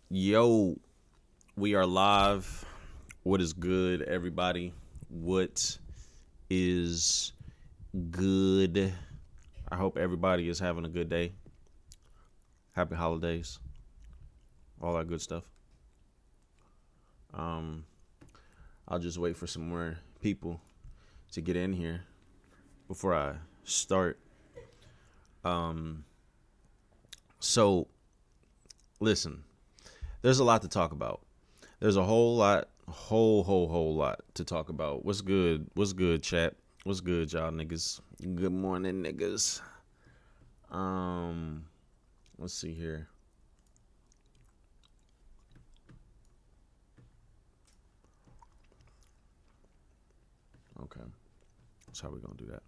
Yo, we are live. What is good, everybody? What is good? I hope everybody is having a good day. Happy holidays. All that good stuff. I'll just wait for some more people to get in here before I start. So listen, there's a lot to talk about. There's a whole lot, whole lot to talk about. What's good? What's good, chat? What's good, y'all niggas? Good morning, niggas. Let's see here. Okay, that's how we gonna do that.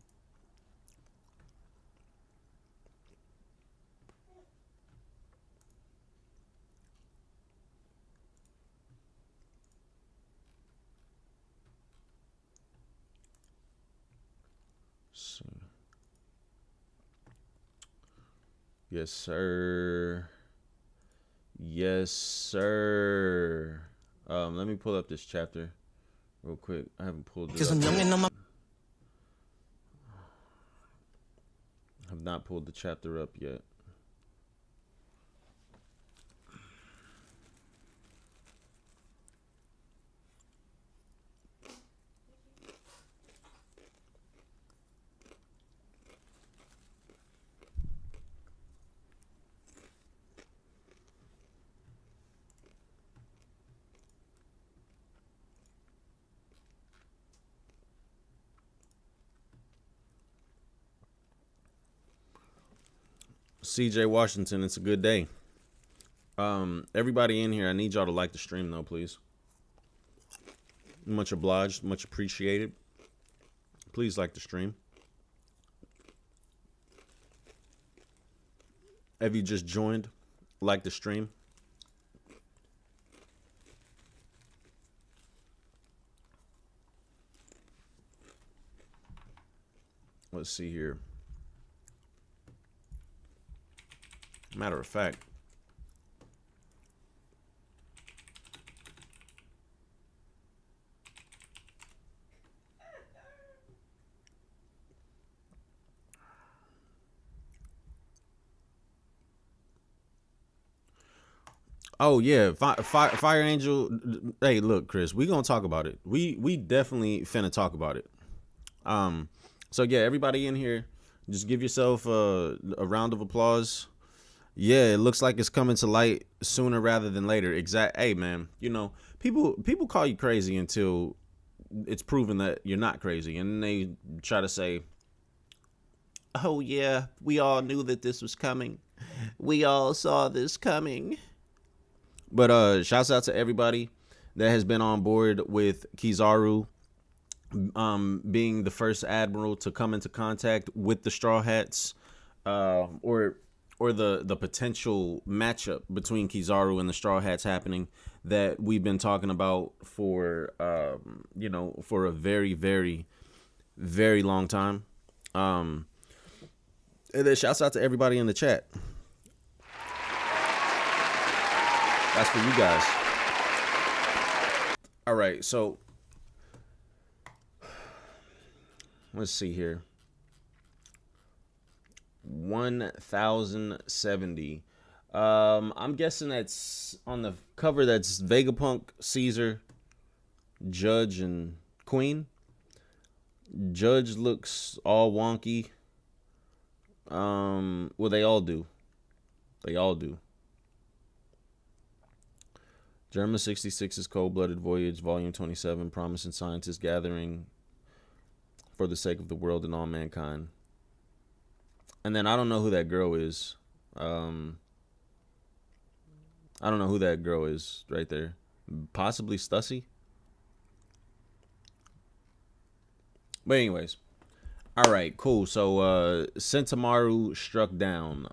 Let's see. Yes, sir. Yes, sir. Let me pull up this chapter real quick. I haven't pulled it up yet. Have not pulled the chapter up yet. CJ Washington, it's a good day. Everybody in here, I need y'all to like the stream though, please. Much obliged, much appreciated. Please like the stream. If you just joined, like the stream. Let's see here. Matter of fact, oh yeah, Fire Angel. Hey, look, Chris, we gonna talk about it. We definitely finna talk about it. So yeah, everybody in here, just give yourself a round of applause. Yeah, it looks like it's coming to light sooner rather than later. Hey, man, you know, people call you crazy until it's proven that you're not crazy, and they try to say, "Oh yeah, we all knew that this was coming. We all saw this coming." But shouts out to everybody that has been on board with Kizaru being the first admiral to come into contact with the Straw Hats, or the potential matchup between Kizaru and the Straw Hats happening that we've been talking about for for a very, very, very long time. And then shouts out to everybody in the chat. That's for you guys. All right, so let's see here. 1070. I'm guessing that's on the cover. That's Vegapunk, Caesar, Judge, and Queen. Judge looks all wonky. Well, they all do. They all do. Germa 66's Cold-Blooded Voyage, Volume 27, Promising Scientists Gathering for the Sake of the World and All Mankind. And then I don't know who that girl is. I don't know who that girl is right there. Possibly Stussy. But anyways. All right, cool. So Sentomaru struck down.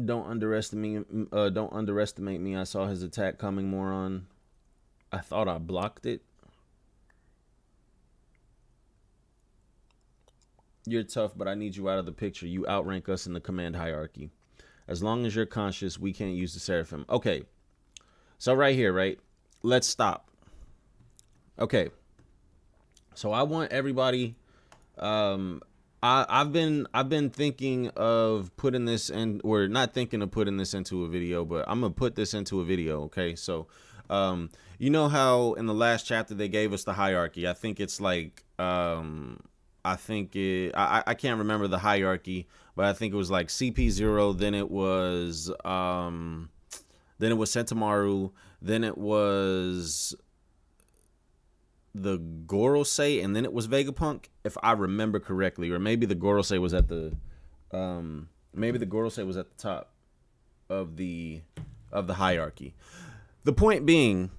Don't underestimate me. I saw his attack coming, moron. I thought I blocked it. You're tough, but I need you out of the picture. You outrank us in the command hierarchy. As long as you're conscious, we can't use the Seraphim. Okay, so right here, right? Let's stop. Okay, so I want everybody. I've been thinking of putting this in, or not thinking of putting this into a video, but I'm gonna put this into a video. Okay, so you know how in the last chapter they gave us the hierarchy. I think it's like I can't remember the hierarchy, but I think it was like CP0, then it was Sentomaru, then it was the Gorosei, and then it was Vegapunk, if I remember correctly. Or maybe the Gorosei was at the top of the hierarchy. The point being,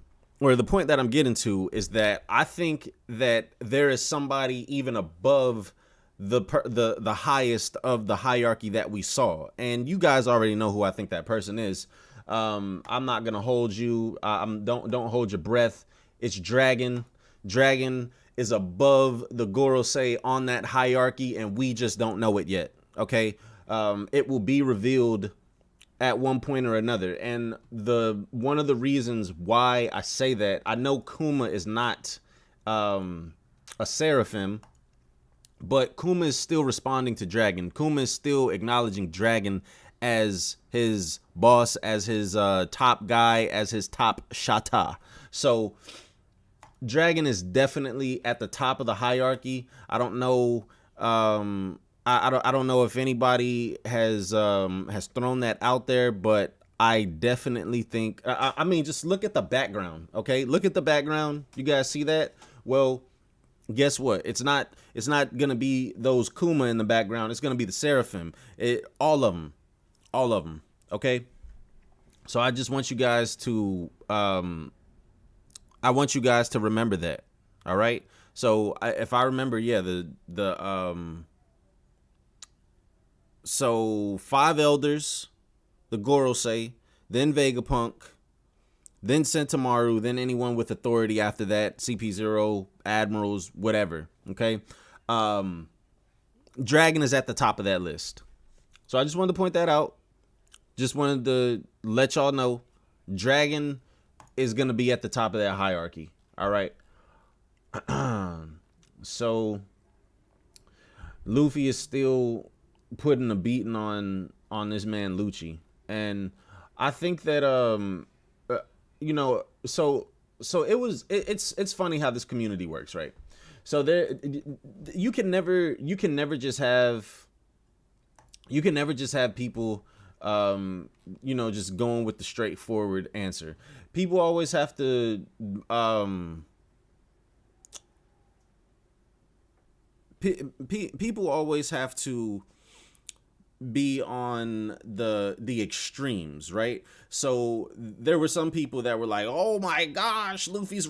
or the point that I'm getting to, is that I think that there is somebody even above the highest of the hierarchy that we saw, and you guys already know who I think that person is. I'm not gonna hold you. Don't hold your breath. It's Dragon. Dragon is above the Gorosei on that hierarchy, and we just don't know it yet. Okay, it will be revealed at one point or another. And one of the reasons why I say that, I know Kuma is not a Seraphim, but Kuma is still responding to Dragon. Kuma is still acknowledging Dragon as his boss, as his top guy, as his top shata. So Dragon is definitely at the top of the hierarchy. I don't know. I don't know if anybody has thrown that out there, but I definitely think. I mean, just look at the background. Okay, look at the background. You guys see that? Well, guess what? It's not gonna be those Kuma in the background. It's gonna be the Seraphim. All of them. Okay. So I just want you guys to remember that. All right. So if I remember, yeah, so 5 elders, the Gorosei, then Vegapunk, then Sentomaru, then anyone with authority after that, CP0, Admirals, whatever. Okay. Dragon is at the top of that list. So I just wanted to point that out. Just wanted to let y'all know Dragon is going to be at the top of that hierarchy. All right. So Luffy is still putting a beating on this man Lucci, and I think that it's funny how this community works, right? So you can never just have people just going with the straightforward answer. People always have to people always have to be on the extremes, right? So there were some people that were like, "Oh my gosh, Luffy or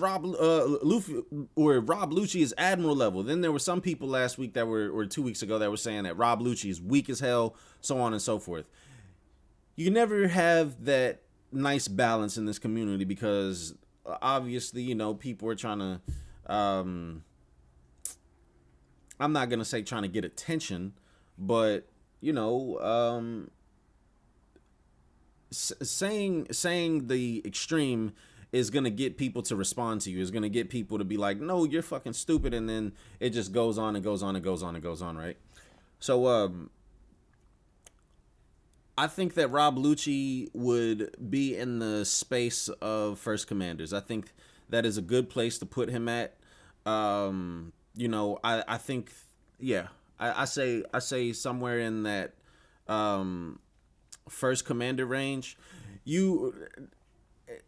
Rob Lucci is Admiral level." Then there were some people last week or 2 weeks ago that were saying that Rob Lucci is weak as hell, so on and so forth. You never have that nice balance in this community because obviously, people are trying to I'm not gonna say trying to get attention, but saying the extreme is gonna get people to respond to you. Is gonna get people to be like, "No, you're fucking stupid," and then it just goes on and goes on and goes on and goes on, right? So I think that Rob Lucci would be in the space of first commanders. I think that is a good place to put him at. I think, yeah, I say somewhere in that first commander range.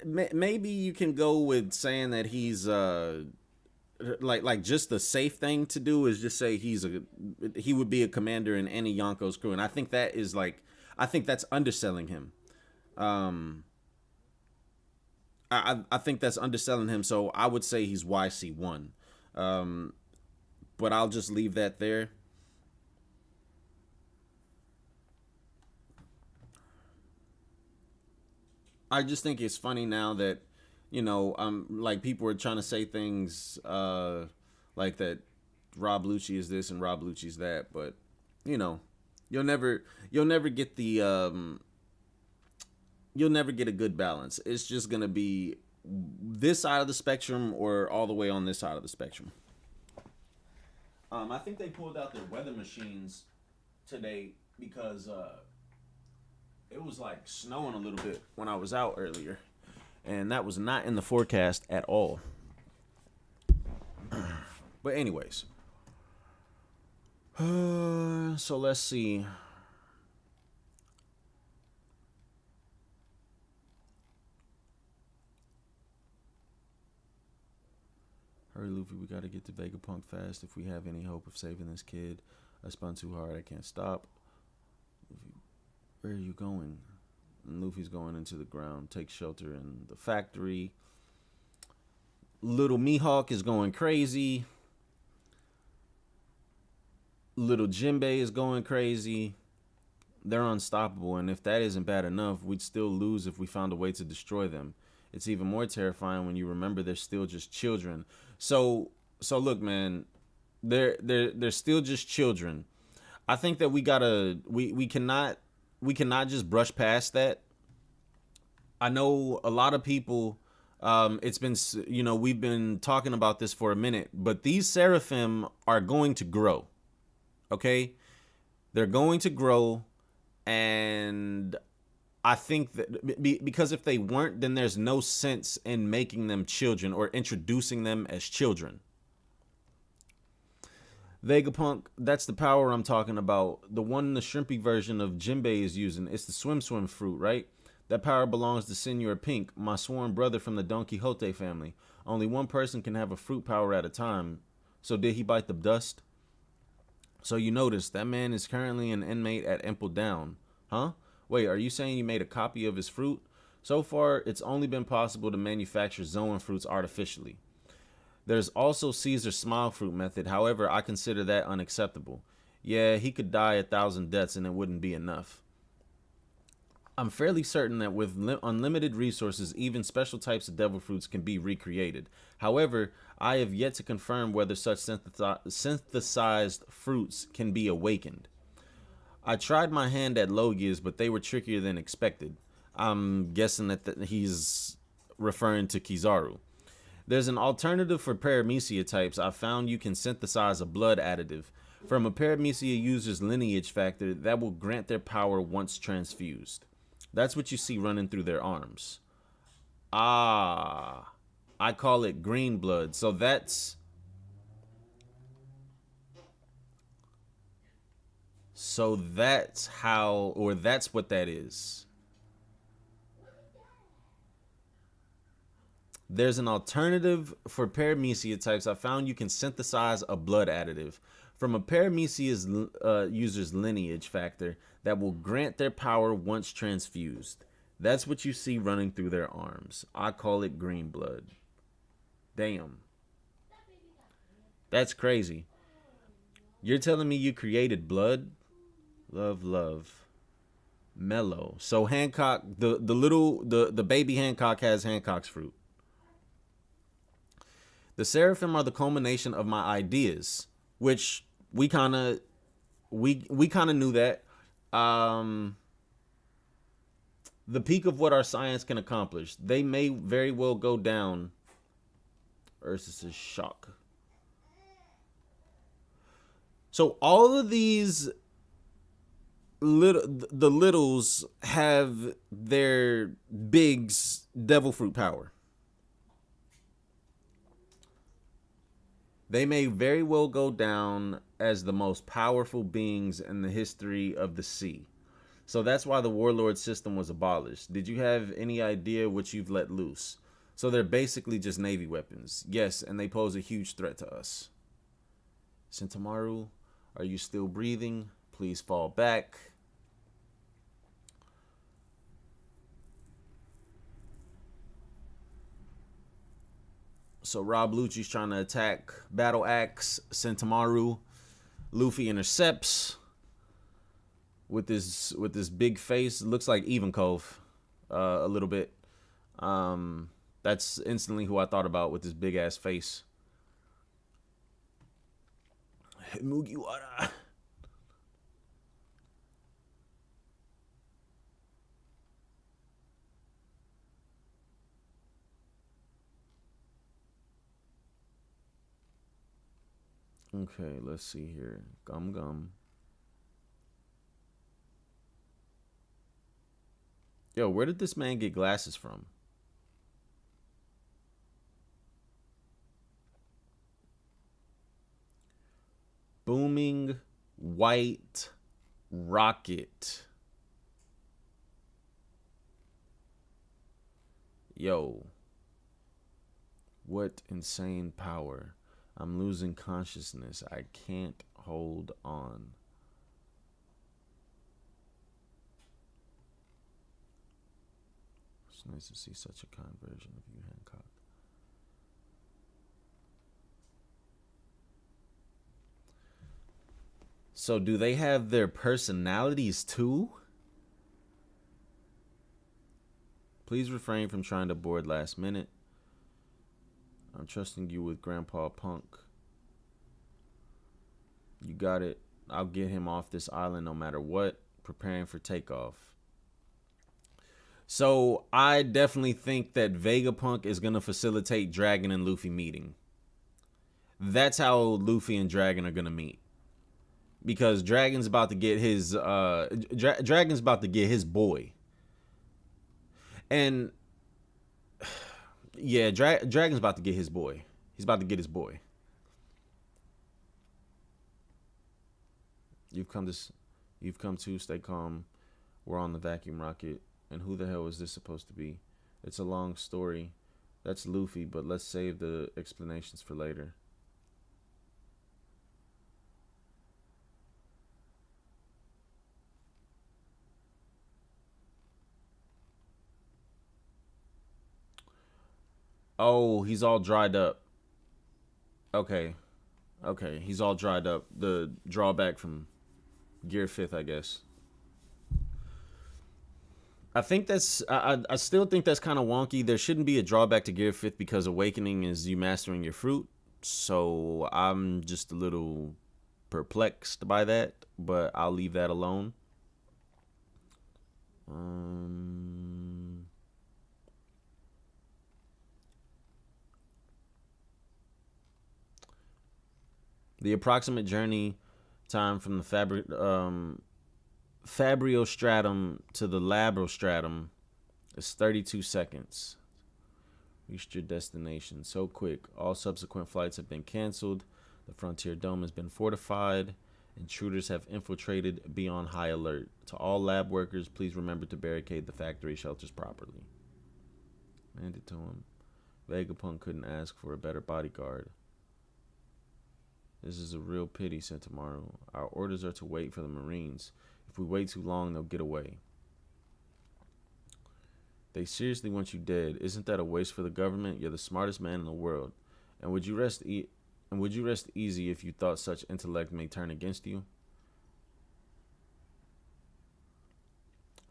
Maybe you can go with saying that he's like just the safe thing to do is just say he would be a commander in any Yonko's crew, and I think that's underselling him. I think that's underselling him. So I would say he's YC1. But I'll just leave that there. I just think it's funny now that, like people are trying to say things like that Rob Lucci is this and Rob Lucci's that, but you know, you'll never get the you'll never get a good balance. It's just gonna be this side of the spectrum or all the way on this side of the spectrum. I think they pulled out their weather machines today because it was like snowing a little bit when I was out earlier, and that was not in the forecast at all. But anyways, so let's see. Hurry, Luffy, we gotta get to Vegapunk fast if we have any hope of saving this kid. I spun too hard, I can't stop. Luffy, where are you going? And Luffy's going into the ground, take shelter in the factory. Little Mihawk is going crazy. Little Jinbei is going crazy. They're unstoppable, and if that isn't bad enough, we'd still lose if we found a way to destroy them. It's even more terrifying when you remember they're still just children. So look, man, they're still just children. I think that we cannot just brush past that. I know a lot of people. It's been, we've been talking about this for a minute, but these Seraphim are going to grow. Okay, they're going to grow, and I think that because if they weren't, then there's no sense in making them children or introducing them as children. Vegapunk, that's the power I'm talking about. The one the shrimpy version of Jinbei is using. It's the swim fruit, right? That power belongs to Senor Pink, my sworn brother from the Don Quixote family. Only one person can have a fruit power at a time. So did he bite the dust? So you notice that man is currently an inmate at Impel Down. Huh? Wait, are you saying you made a copy of his fruit? So far, it's only been possible to manufacture Zoan fruits artificially. There's also Caesar's smile fruit method. However, I consider that unacceptable. Yeah, he could die 1,000 deaths and it wouldn't be enough. I'm fairly certain that with unlimited resources, even special types of devil fruits can be recreated. However, I have yet to confirm whether such synthesized fruits can be awakened. I tried my hand at Logias, but they were trickier than expected. I'm guessing that he's referring to Kizaru. There's an alternative for paramecia types. I found you can synthesize a blood additive from a paramecia user's lineage factor that will grant their power once transfused. That's what you see running through their arms. Ah, I call it green blood. So that's how, or that's what that is. There's an alternative for paramecia types. I found you can synthesize a blood additive from a paramecia's user's lineage factor that will grant their power once transfused. That's what you see running through their arms. I call it green blood. Damn. That's crazy. You're telling me you created blood? Love. Mellow. So Hancock, the baby Hancock has Hancock's fruit. The Seraphim are the culmination of my ideas, which we kind of knew that. The peak of what our science can accomplish. They may very well go down. Ursus' shock. So all of these the littles have their big's devil fruit power. They may very well go down as the most powerful beings in the history of the sea. So that's why the warlord system was abolished. Did you have any idea what you've let loose? So they're basically just navy weapons. Yes, and they pose a huge threat to us. Sentomaru, are you still breathing? Please fall back. So Rob Lucci's trying to attack Battle Axe Sentomaru. Luffy intercepts with this big face. It looks like Evenkov a little bit. That's instantly who I thought about with this big ass face. Mugiwara. Okay, let's see here. Gum gum. Yo, where did this man get glasses from? Booming white rocket. Yo. What insane power. I'm losing consciousness. I can't hold on. It's nice to see such a kind version of you, Hancock. So do they have their personalities too? Please refrain from trying to board last minute. I'm trusting you with Grandpa Punk. You got it. I'll get him off this island no matter what. Preparing for takeoff. So I definitely think that Vegapunk is going to facilitate Dragon and Luffy meeting. That's how Luffy and Dragon are going to meet. Because Dragon's about to get his Dragon's about to get his boy. And yeah, Dragon's about to get his boy. He's about to get his boy. You've come to stay calm. We're on the vacuum rocket. And who the hell is this supposed to be? It's a long story. That's Luffy, but let's save the explanations for later. Oh, he's all dried up. Okay. Okay, he's all dried up. The drawback from Gear 5th, I guess. I think that's I still think that's kind of wonky. There shouldn't be a drawback to Gear 5th because Awakening is you mastering your fruit. So I'm just a little perplexed by that, but I'll leave that alone. The approximate journey time from the Fabriostratum to the Labrostratum is 32 seconds. Reached your destination so quick. All subsequent flights have been canceled. The Frontier Dome has been fortified. Intruders have infiltrated. Be on high alert. To all lab workers, please remember to barricade the factory shelters properly. Handed to him. Vegapunk couldn't ask for a better bodyguard. This is a real pity, said Tomorrow. Our orders are to wait for the Marines. If we wait too long, they'll get away. They seriously want you dead. Isn't that a waste for the government? You're the smartest man in the world. And would you rest easy if you thought such intellect may turn against you?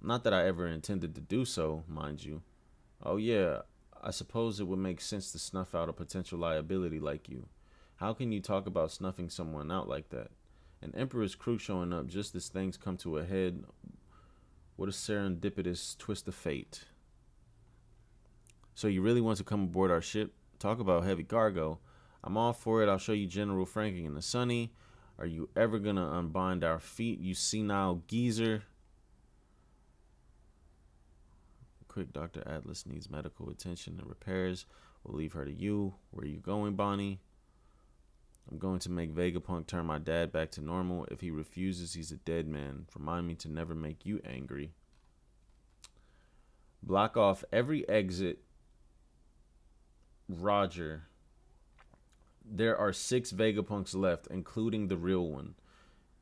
Not that I ever intended to do so, mind you. Oh yeah, I suppose it would make sense to snuff out a potential liability like you. How can you talk about snuffing someone out like that? An Emperor's crew showing up just as things come to a head. What a serendipitous twist of fate. So you really want to come aboard our ship? Talk about heavy cargo. I'm all for it. I'll show you General Franking and the Sunny. Are you ever going to unbind our feet, you senile geezer? Quick, Dr. Atlas needs medical attention and repairs. We'll leave her to you. Where are you going, Bonnie? I'm going to make Vegapunk turn my dad back to normal. If he refuses, he's a dead man. Remind me to never make you angry. Block off every exit. Roger. There are 6 Vegapunks left, including the real one.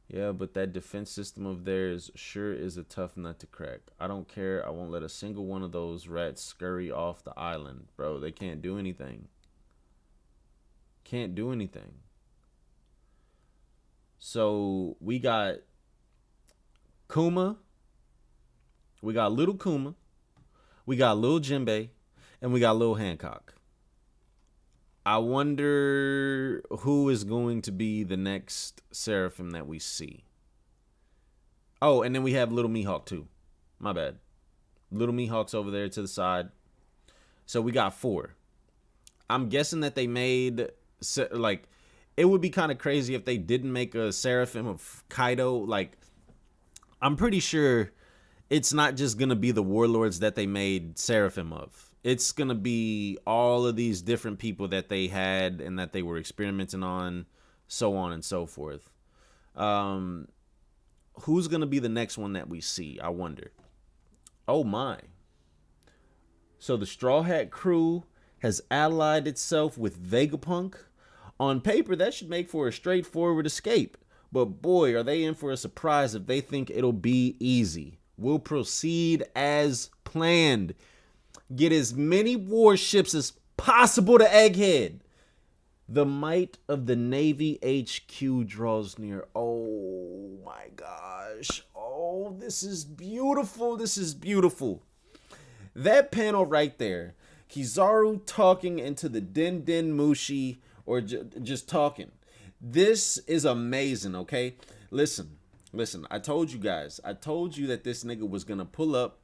Yeah, but that defense system of theirs sure is a tough nut to crack. I don't care. I won't let a single one of those rats scurry off the island. Bro, they can't do anything. Can't do anything. So we got Kuma, we got Little Kuma, we got Little Jinbei, and we got Little Hancock. I wonder who is going to be the next Seraphim that we see. Oh, and then we have Little Mihawk too. My bad. Little Mihawk's over there to the side. So we got 4. I'm guessing that they made, like, it would be kind of crazy if they didn't make a Seraphim of Kaido. Like, I'm pretty sure it's not just going to be the warlords that they made Seraphim of. It's going to be all of these different people that they had and that they were experimenting on, so on and so forth. Who's going to be the next one that we see? I wonder. Oh, my. So the Straw Hat crew has allied itself with Vegapunk. On paper, that should make for a straightforward escape. But boy, are they in for a surprise if they think it'll be easy. We'll proceed as planned. Get as many warships as possible to Egghead. The might of the Navy HQ draws near. Oh my gosh. Oh, this is beautiful. This is beautiful. That panel right there. Kizaru talking into the Den Den Mushi, or just talking. This is amazing, okay? Listen. I told you guys. I told you that this nigga was going to pull up.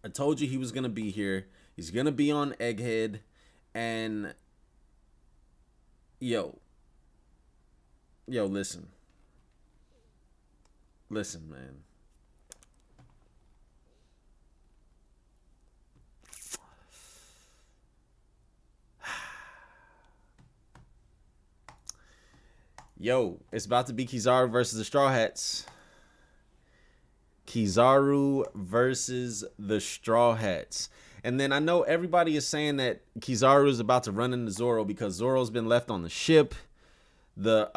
I told you he was going to be here. He's going to be on Egghead. And, yo, listen. Listen, man. Yo, it's about to be Kizaru versus the Straw Hats. Kizaru versus the Straw Hats. And then I know everybody is saying that Kizaru is about to run into Zoro because Zoro's been left on the ship. The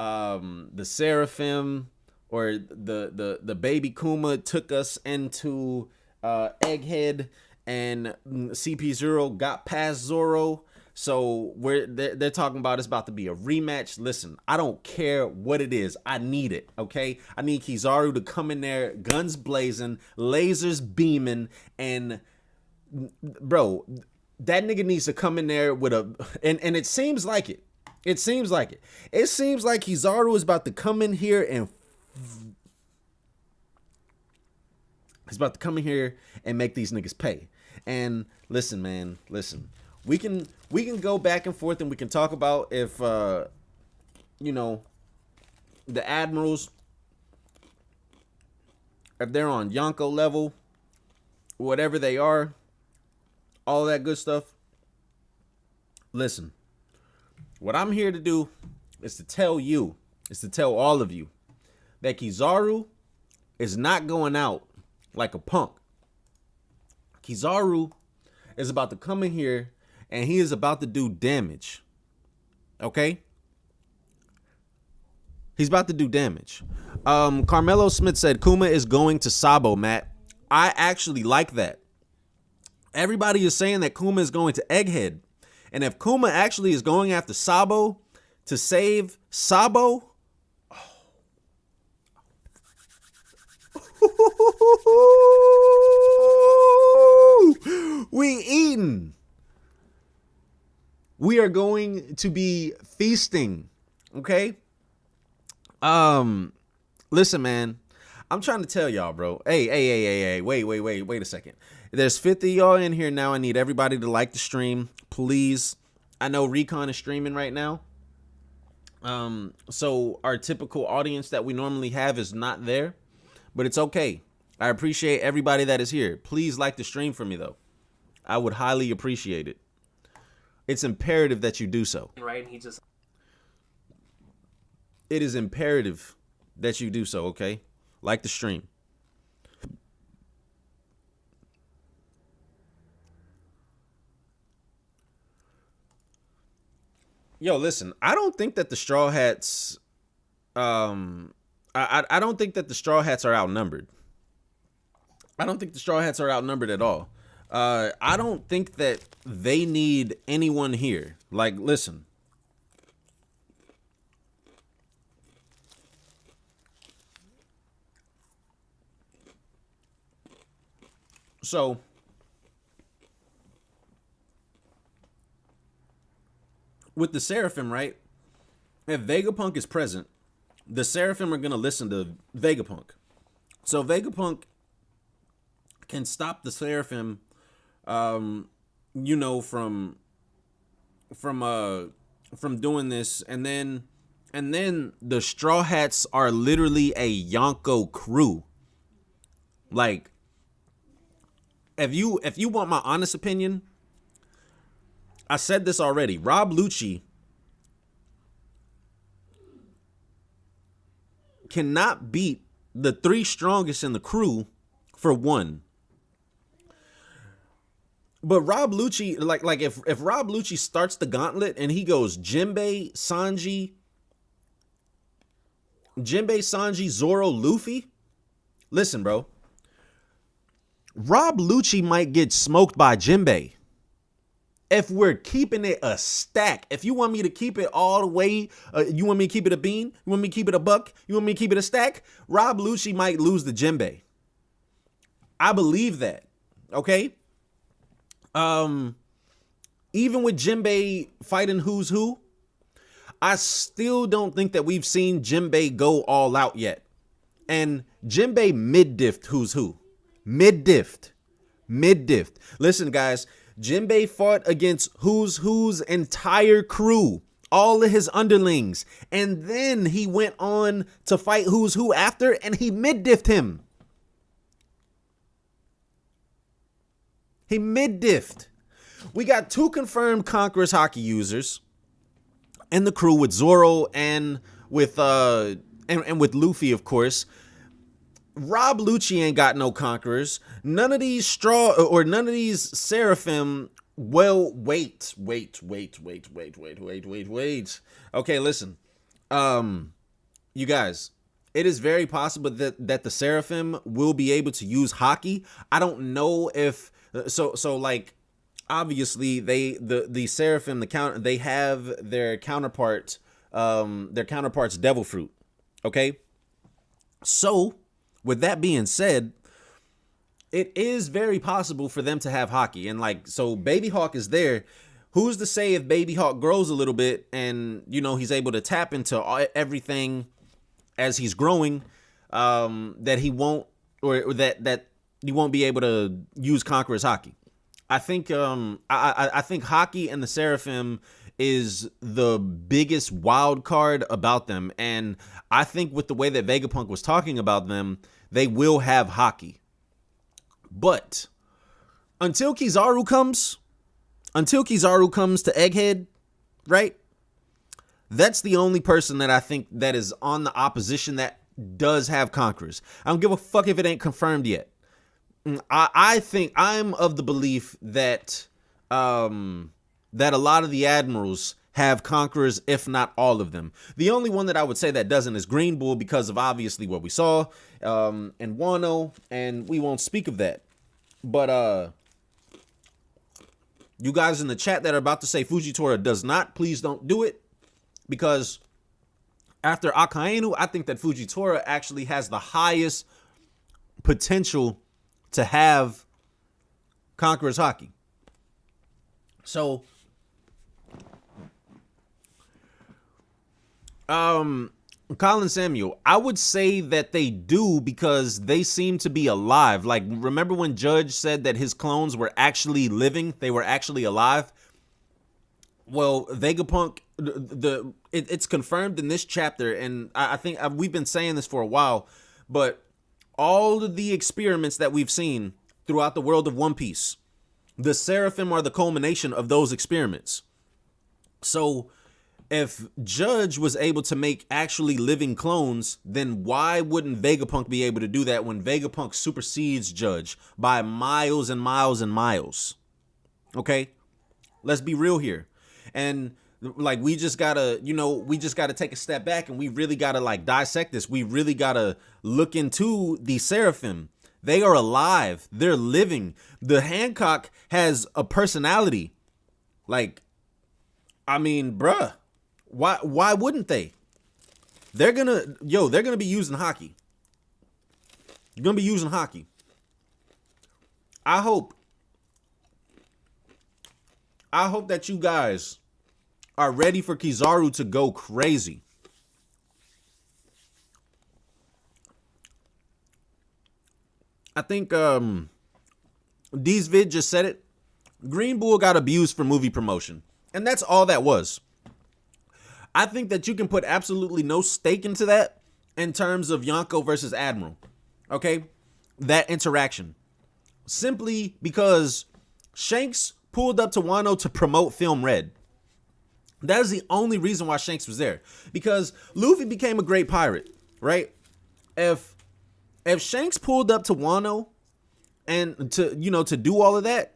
Seraphim or the baby Kuma took us into Egghead, and CP0 got past Zoro. So they're talking about it's about to be a rematch. Listen, I don't care what it is. I need it, okay? I need Kizaru to come in there, guns blazing, lasers beaming, and bro, that nigga needs to come in there with a and it seems like it. It seems like it. It seems like Kizaru is about to come in here and he's about to come in here and make these niggas pay. And listen, man, listen. We can go back and forth and we can talk about if you know, the Admirals, if they're on Yonko level, whatever they are, all that good stuff. Listen, what I'm here to do is to tell you, is to tell all of you that Kizaru is not going out like a punk. Kizaru is about to come in here and he is about to do damage. Okay? He's about to do damage. Carmelo Smith said Kuma is going to Sabo, Matt. I actually like that. Everybody is saying that Kuma is going to Egghead. And if Kuma actually is going after Sabo to save Sabo, we eating. We are going to be feasting. Okay? Listen, man. I'm trying to tell y'all, bro. Hey. Wait a second. There's 50 y'all in here now. I need everybody to like the stream, please. I know Recon is streaming right now. So our typical audience that we normally have is not there, but it's okay. I appreciate everybody that is here. Please like the stream for me, though. I would highly appreciate it. It's imperative that you do so. Right, and he just... It is imperative that you do so, okay? Like the stream. Yo, listen, I don't think that the Straw Hats I don't think that the Straw Hats are outnumbered. I don't think the Straw Hats are outnumbered at all. I don't think that they need anyone here. Like, listen. So, with the Seraphim, right? If Vegapunk is present, the Seraphim are gonna listen to Vegapunk. So Vegapunk can stop the Seraphim, you know, from doing this, and then the Straw Hats are literally a Yonko crew. Like, if you want my honest opinion, I said this already. Rob Lucci cannot beat the 3 strongest in the crew for one. But Rob Lucci, like if Rob Lucci starts the gauntlet and he goes Jinbei, Sanji, Zoro, Luffy, listen, bro. Rob Lucci might get smoked by Jinbei. If we're keeping it a stack, if you want me to keep it all the way, you want me to keep it a bean, you want me to keep it a buck, you want me to keep it a stack, Rob Lucci might lose to Jinbei. I believe that, okay? Even with Jinbei fighting who's who, I still don't think that we've seen Jinbei go all out yet. And Jinbei mid-diffed who's who. Mid-diffed. Listen, guys, Jinbei fought against who's entire crew, all of his underlings, and then he went on to fight who's who after, and he mid-diffed him. He mid-diffed. We got 2 confirmed Conqueror's Haki users in the crew with Zoro and with with Luffy, of course. Rob Lucci ain't got no Conquerors. None of these Seraphim. Well, wait. Okay, listen. You guys, it is very possible that the Seraphim will be able to use Haki. I don't know if so like, obviously the Seraphim, they have their counterpart's devil fruit. Okay? So, with that being said, it is very possible for them to have Haki. And like, so Baby Hawk is there. Who's to say if Baby Hawk grows a little bit and, you know, he's able to tap into everything as he's growing, that he won't, or that he won't be able to use Conqueror's Haki. I think I think Haki and the Seraphim is the biggest wild card about them, and I think with the way that Vegapunk was talking about them, they will have Haki. But until Kizaru comes to Egghead, right? That's the only person that I think that is on the opposition that does have Conquerors. I don't give a fuck if it ain't confirmed yet. I think I'm of the belief that that a lot of the Admirals have Conquerors, if not all of them. The only one that I would say that doesn't is Green Bull, because of obviously what we saw in Wano, and we won't speak of that. But you guys in the chat that are about to say Fujitora does not, please don't do it, because after Akainu, I think that Fujitora actually has the highest potential to have Conqueror's Haki. So, Colin Samuel, I would say that they do, because they seem to be alive. Like, remember when Judge said that his clones were actually living? They were actually alive? Well, Vegapunk, it's confirmed in this chapter, and I think we've been saying this for a while, but all of the experiments that we've seen throughout the world of One Piece, the Seraphim are the culmination of those experiments. So if Judge was able to make actually living clones, then why wouldn't Vegapunk be able to do that when Vegapunk supersedes Judge by miles and miles and miles? Okay? Let's be real here. And like, we just gotta take a step back, and we really gotta like dissect this. We really gotta look into the Seraphim. They are alive. They're living. The Hancock has a personality. Like, I mean, bruh, why wouldn't they? They're gonna be using Haki. They're gonna be using Haki. I hope that you guys are ready for Kizaru to go crazy. I think D's vid just said it. Green Bull got abused for movie promotion. And that's all that was. I think that you can put absolutely no stake into that in terms of Yonko versus Admiral. Okay? That interaction. Simply because Shanks pulled up to Wano to promote Film Red. That is the only reason why Shanks was there. Because Luffy became a great pirate, right? If Shanks pulled up to Wano and to do all of that,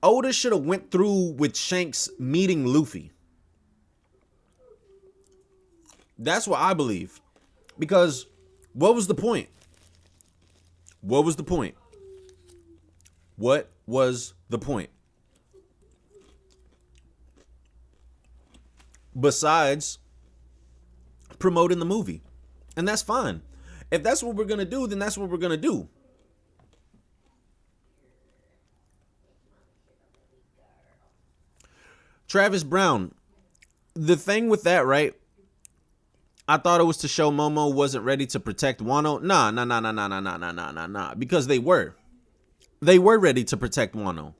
Oda should have went through with Shanks meeting Luffy. That's what I believe. Because what was the point? What was the point? What was the point? Besides promoting the movie. And that's fine. If that's what we're going to do, then that's what we're going to do. Travis Brown. The thing with that, right? I thought it was to show Momo wasn't ready to protect Wano. Nah. Because they were. They were ready to protect Wano.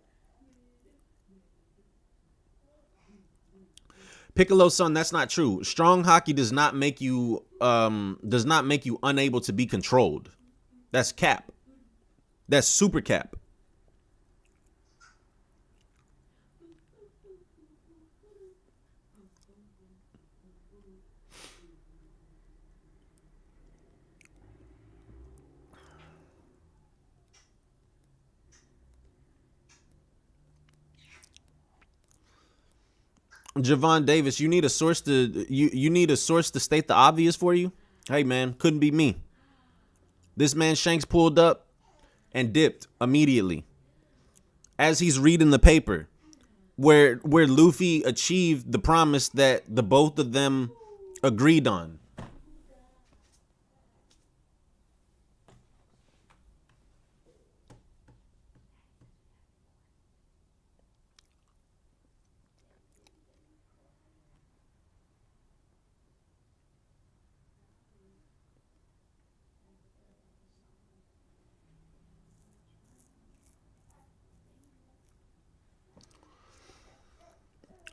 Piccolo's son, that's not true. Strong hockey does not make you unable to be controlled. That's cap. That's super cap. Javon Davis, you need a source to you need a source to state the obvious for you. Hey man, couldn't be me. This man Shanks pulled up and dipped immediately as he's reading the paper where Luffy achieved the promise that the both of them agreed on.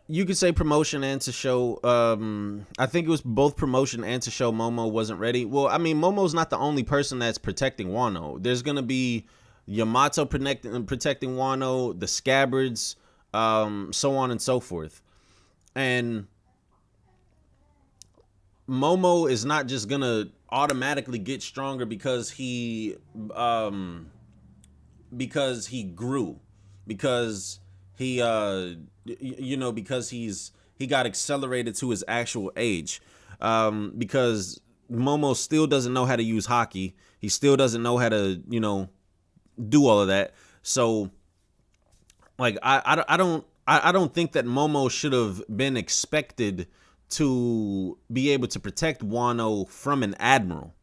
You could say promotion and to show, I think it was both promotion and to show Momo wasn't ready. Well, I mean, Momo's not the only person that's protecting Wano. There's going to be Yamato protecting Wano, the Scabbards, so on and so forth. And Momo is not just going to automatically get stronger because he grew, because he because he got accelerated to his actual age, because Momo still doesn't know how to use hockey. He still doesn't know how to do all of that. So like I don't think that Momo should have been expected to be able to protect Wano from an admiral,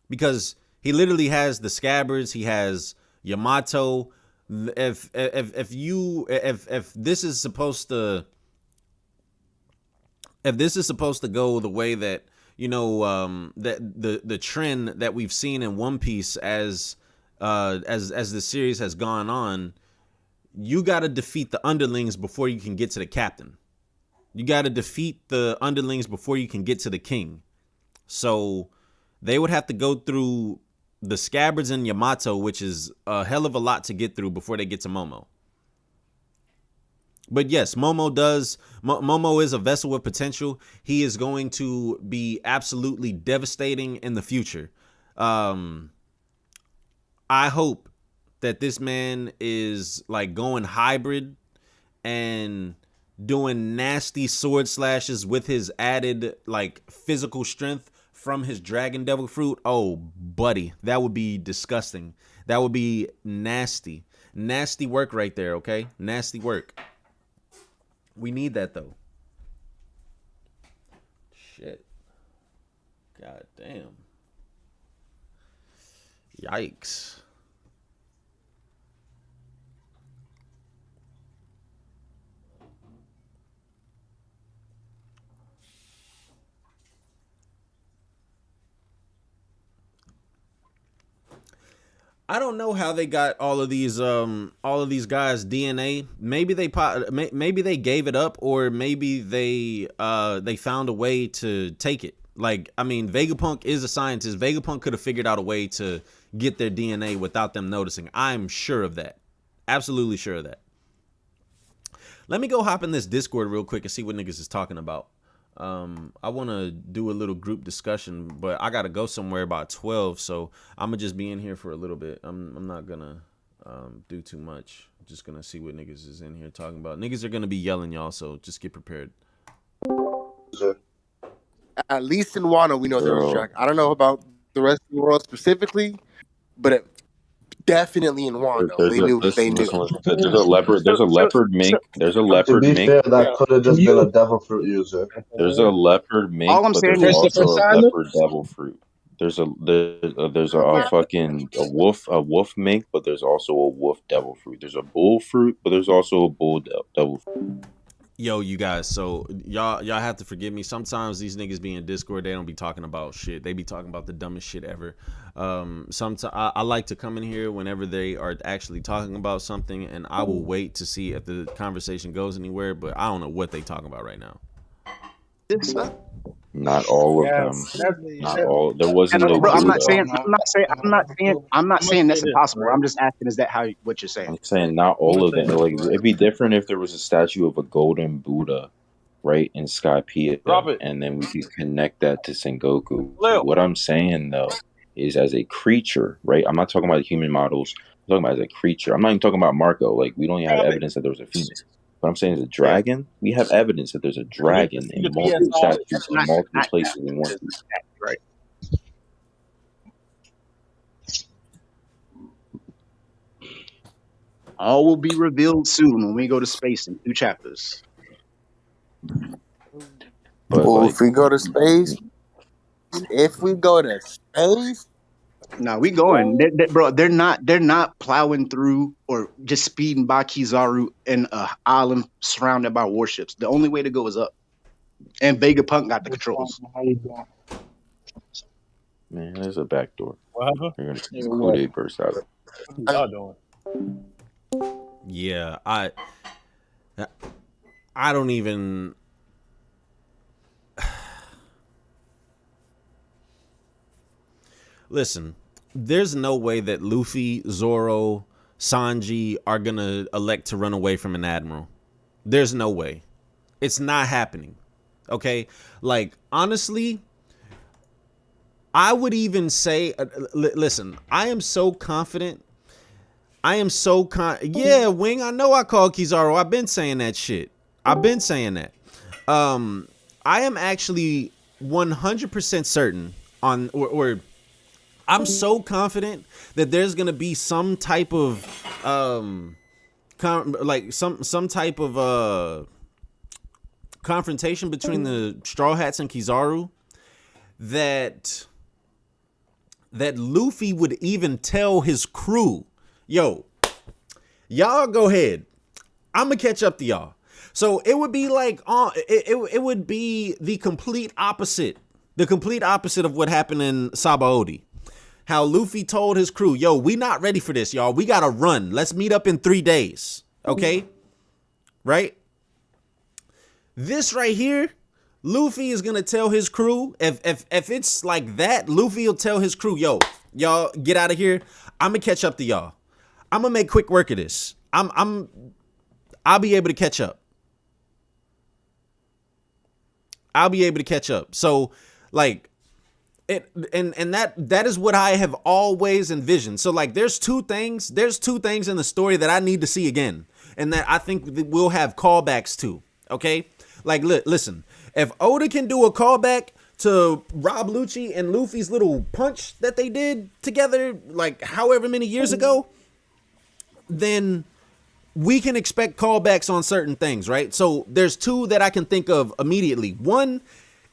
because he literally has the Scabbards, he has Yamato. If this is supposed to go the way that that the trend that we've seen in One Piece as the series has gone on, you got to defeat the underlings before you can get to the captain. You got to defeat the underlings before you can get to the king. So they would have to go through the Scabbards and Yamato, which is a hell of a lot to get through before they get to Momo. But yes, Momo is a vessel with potential. He is going to be absolutely devastating in the future. I hope that this man is like going hybrid and doing nasty sword slashes with his added like physical strength from his Dragon Devil fruit. Oh, buddy, that would be disgusting. That would be nasty. Nasty work right there, okay? Nasty work. We need that, though. Shit. God damn. Yikes. I don't know how they got all of these guys DNA. Maybe they gave it up, or maybe they found a way to take it. Like, I mean, Vegapunk is a scientist. Vegapunk could have figured out a way to get their DNA without them noticing. I'm sure of that. Absolutely sure of that. Let me go hop in this Discord real quick and see what niggas is talking about. I want to do a little group discussion, but I got to go somewhere by 12, so I'm going to just be in here for a little bit. I'm not going to do too much. I'm just going to see what niggas is in here talking about. Niggas are going to be yelling, y'all, so just get prepared. At least in Wano, we know there was track. I don't know about the rest of the world specifically, but definitely in Wano, they knew. There's a leopard mink. There's a leopard mink. To be fair, that could have just been a devil fruit user. There's a leopard mink, but there's also a leopard devil fruit. There's a fucking wolf mink, but there's also a wolf devil fruit. There's a bull fruit, but there's also a bull devil fruit. Yo, you guys, so y'all have to forgive me. Sometimes these niggas be in Discord, they don't be talking about shit. They be talking about the dumbest shit ever. Sometimes I like to come in here whenever they are actually talking about something, and I will wait to see if the conversation goes anywhere, but I don't know what they talking about right now. Not all of them. Not all. There wasn't no. Bro, I'm not saying that's impossible. I'm just asking, is that what you're saying? I'm saying not all of them. Like, it'd be different if there was a statue of a golden Buddha, right, in Skypiea, and then we could connect that to Sengoku. What I'm saying though is, as a creature, right? I'm not talking about human models. I'm talking about as a creature. I'm not even talking about Marco. Like, we don't even have evidence that there was a phoenix. What I'm saying is, a dragon, we have evidence that there's a dragon in multiple statues in multiple places in One Piece. Right. All will be revealed soon when we go to space in 2 chapters. But if we go to space, no, we going. They're not plowing through or just speeding by Kizaru in an island surrounded by warships. The only way to go is up. And Vegapunk got the controls. Man, there's a back door. What happened? They're gonna see who they burst out of. What y'all doing? Yeah, I don't even. Listen, there's no way that Luffy, Zoro, Sanji are gonna elect to run away from an admiral. There's no way. It's not happening. Okay? Like, honestly, I would even say, listen, I am so confident. Yeah, Wing, I know I called Kizaru. I've been saying that shit. I've been saying that. I am actually 100% certain on, or I'm so confident that there's gonna be some type of some type of confrontation between the Straw Hats and Kizaru that Luffy would even tell his crew, yo, y'all go ahead, I'm gonna catch up to y'all. So it would be like it would be the complete opposite of what happened in Sabaody. How Luffy told his crew, yo, we not ready for this, y'all. We gotta run. Let's meet up in 3 days. Okay? Right? This right here, Luffy is gonna tell his crew, if it's like that, Luffy will tell his crew, yo, y'all get out of here. I'm gonna catch up to y'all. I'm gonna make quick work of this. I'll be able to catch up. So, like, that is what I have always envisioned. So, like, there's two things in the story that I need to see again, and that I think we'll have callbacks to. Okay, like, listen, if Oda can do a callback to Rob Lucci and Luffy's little punch that they did together, like however many years ago, then we can expect callbacks on certain things, right? So there's two that I can think of immediately. One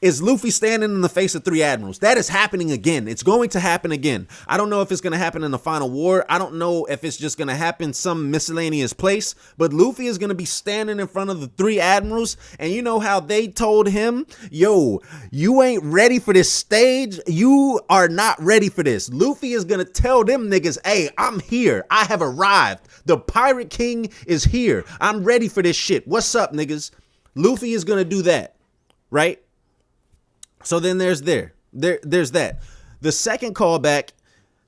is Luffy standing in the face of 3 admirals. That is happening again. It's going to happen again. I don't know if it's going to happen in the final war. I don't know if it's just going to happen some miscellaneous place, but Luffy is going to be standing in front of the 3 admirals, and you know how they told him, yo, you ain't ready for this stage. You are not ready for this. Luffy is going to tell them niggas, hey, I'm here. I have arrived. The Pirate King is here. I'm ready for this shit. What's up, niggas? Luffy is going to do that, right? So then there's that. The second callback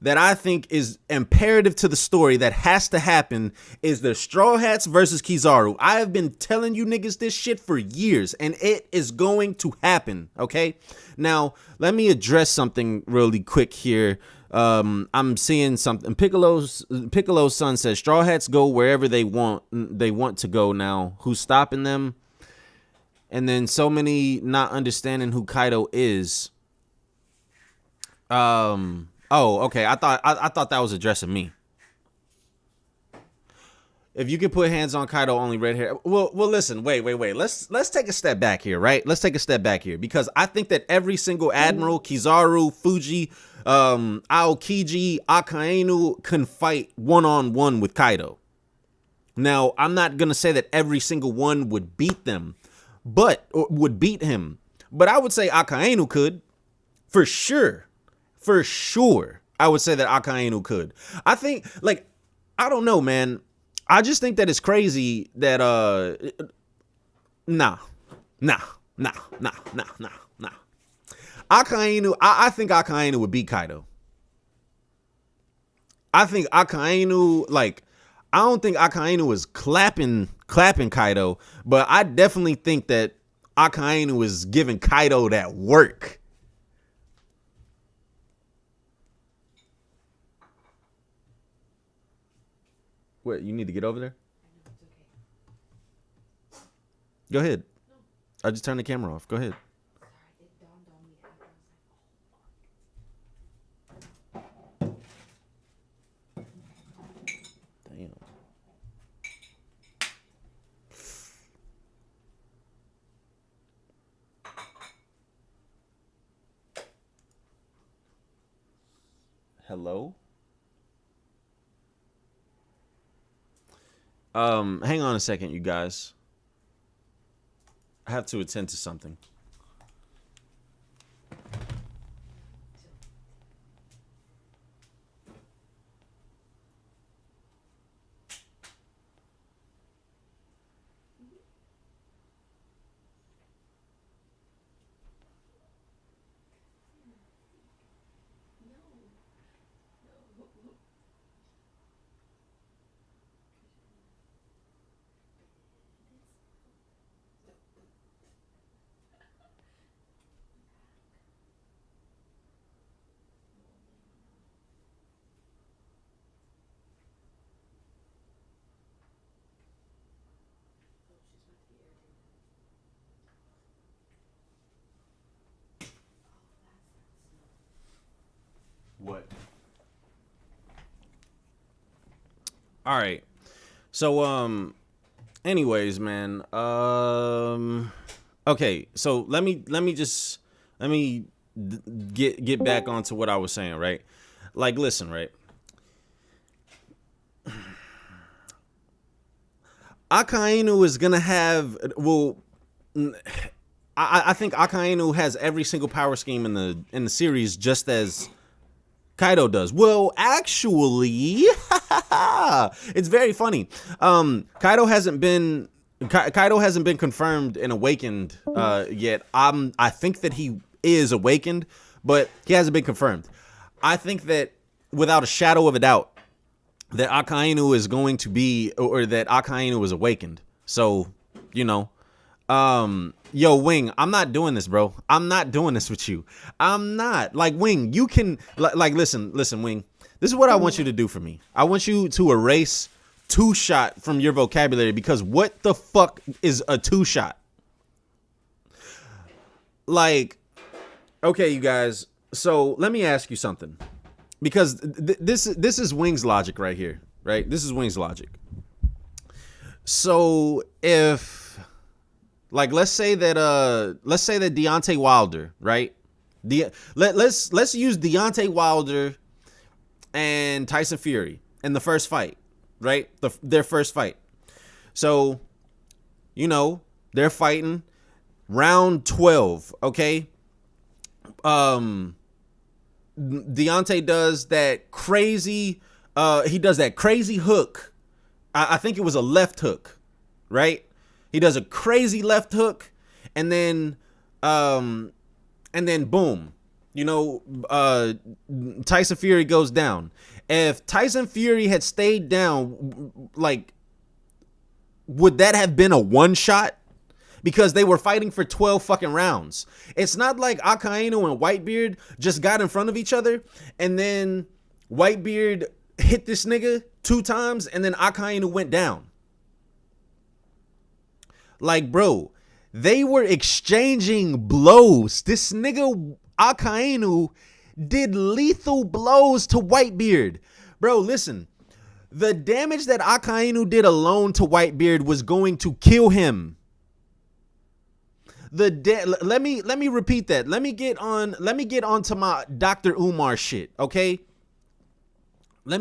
that I think is imperative to the story that has to happen is the Straw Hats versus Kizaru. I have been telling you niggas this shit for years, and it is going to happen, okay? Now, let me address something really quick here. I'm seeing something. Piccolo's son says Straw Hats go wherever they want to go now. Who's stopping them? And then so many not understanding who Kaido is. Oh, okay. I thought that was addressing me. If you could put hands on Kaido, only red hair. Well, listen. Wait. Let's take a step back here, right? Let's take a step back here because I think that every single admiral, Kizaru, Fuji, Aokiji, Akainu can fight one-on-one with Kaido. Now, I'm not gonna say that every single one would beat them. Or would beat him. But I would say Akainu could. For sure. I would say that Akainu could. I think, like, I don't know, man. I just think that it's crazy that, nah. Akainu, I think Akainu would beat Kaido. I think Akainu, like, I don't think Akainu is clapping Kaido, but I definitely think that Akainu is giving Kaido that work. What, you need to get over there? Go ahead. I just turned the camera off. Go ahead. Hello? Hang on a second, you guys. I have to attend to something. What? All right. So anyways, man, okay, so let me get back onto what I was saying, right? Like, listen, right? Akainu is gonna have, well, I think Akainu has every single power scheme in the series just as Kaido does. Well, actually, it's very funny. Kaido hasn't been confirmed and awakened yet. I think that he is awakened, but he hasn't been confirmed. I think that without a shadow of a doubt that Akainu is going to be, or that Akainu is awakened. So, you know, yo, Wing, I'm not doing this, bro. I'm not doing this with you. I'm not. Like, Wing, you can, like, listen, Wing. This is what I want you to do for me. I want you to erase two-shot from your vocabulary, because what the fuck is a two-shot? Like, okay, you guys, so let me ask you something. Because this is Wing's logic right here, right? This is Wing's logic. So if, Like let's say that Deontay Wilder, right? Let's use Deontay Wilder and Tyson Fury in the first fight, right? Their first fight. So, you know, they're fighting round 12, okay? Deontay does that crazy hook. I think it was a left hook, right? He does a crazy left hook, and then boom, you know, Tyson Fury goes down. If Tyson Fury had stayed down, like, would that have been a one shot? Because they were fighting for 12 fucking rounds. It's not like Akainu and Whitebeard just got in front of each other, and then Whitebeard hit this nigga 2 times, and then Akainu went down. Like, bro, they were exchanging blows. This nigga Akainu did lethal blows to Whitebeard. Bro, listen. The damage that Akainu did alone to Whitebeard was going to kill him. Let me repeat that. Let me get on to my Dr. Umar shit, okay? I